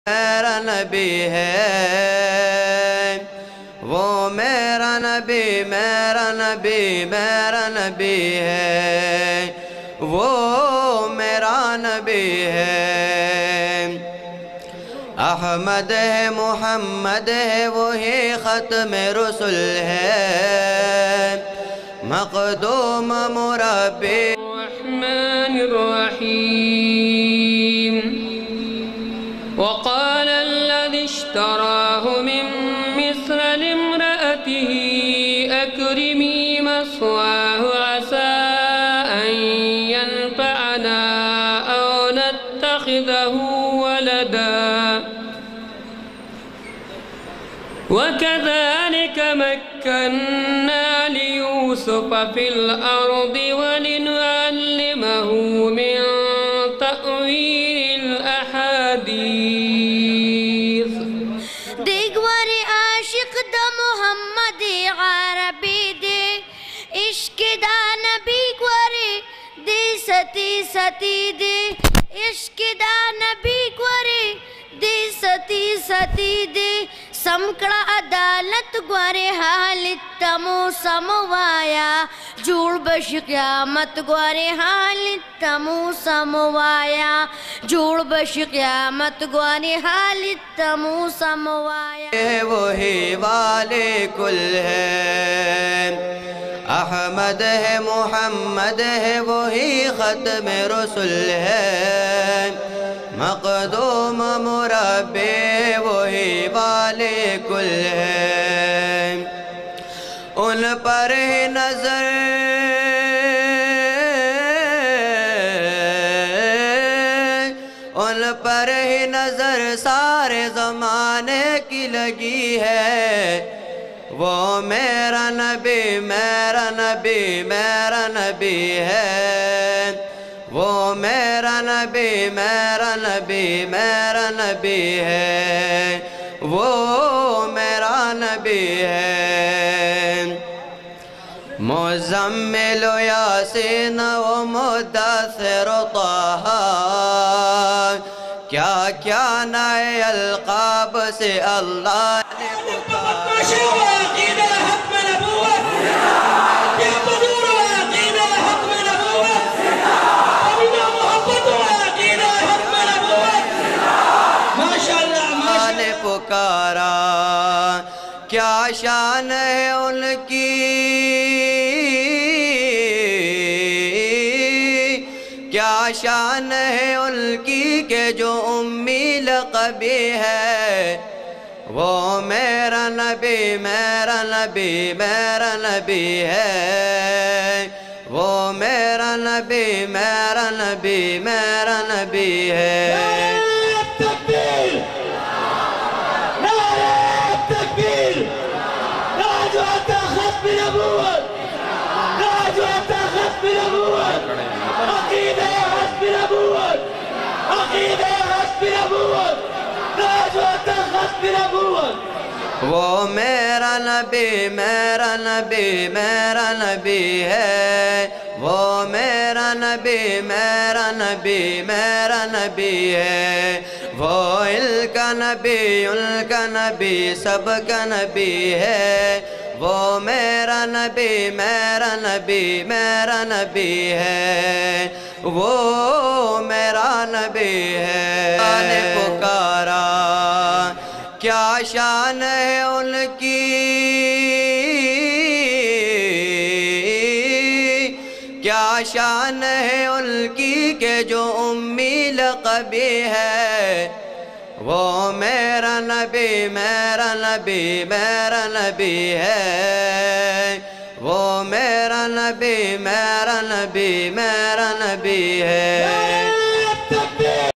میرا نبی ہے، وہ میرا نبی، میرا نبی، میرا نبی ہے، وہ میرا نبی ہے۔ احمد ہے، محمد ہے، وہی ختم رسل ہے، مقدوم مربی الرحمن الرحیم۔ وقال الذي اشتراه من مصر لامرأته أكرمي مثواه عسى أن ينفعنا أو نتخذه ولدا وكذلك مكنا ليوسف في الأرض ولنعلمه من تأويل الأحاديث۔ دیگور عاشق دا محمد عربی دے، عشق دا نبی گورے دے، ستی ستی دے، عشق دا نبی گورے دے، ستی ستی دے، سمکڑا عدالت گورے حالت تمو سموایا، جوڑ بش قیامت گورے حالت تمو سموایا، جوڑ بش قیامت گورے حالت تمو سموایا۔ وہی والے کل ہے، احمد ہے، محمد ہے، وہی ختم رسل ہے، مقدوم مربی، وہی والے کل ہے۔ ان پر نظر ان پر ہی نظر سارے زمانے کی لگی ہے، وہ میرا نبی، میرا نبی، میرا نبی ہے، وہ میرا نبی، میرا نبی، میرا نبی ہے، وہ میرا نبی ہے۔ مزمل و یاسین و مدثر و طہ، کیا کیا نئے القاب سے اللہ نے پکارا، کیا شان ہے ان کی، کیا شان ہے ان کی کہ جو امی لقبی ہے، وہ میرا نبی، میرا نبی، میرا نبی ہے، وہ میرا نبی، میرا نبی، میرا نبی ہے۔ وہ میرا نبی، میرا نبی، میرا نبی ہے، وہ میرا نبی، میرا نبی، میرا نبی ہے، وہ ان کا نبی، ان کا نبی، سب کا نبی ہے، وہ میرا نبی، میرا نبی، میرا نبی ہے، وہ میرا نبی ہے۔ نے پکارا، کیا شان ہے ان کی، کیا شان ہے ان کی کہ جو امی لقبی ہے، وہ میرا نبی، میرا نبی، میرا نبی ہے، وہ میرا نبی، میرا نبی، میرا نبی ہے۔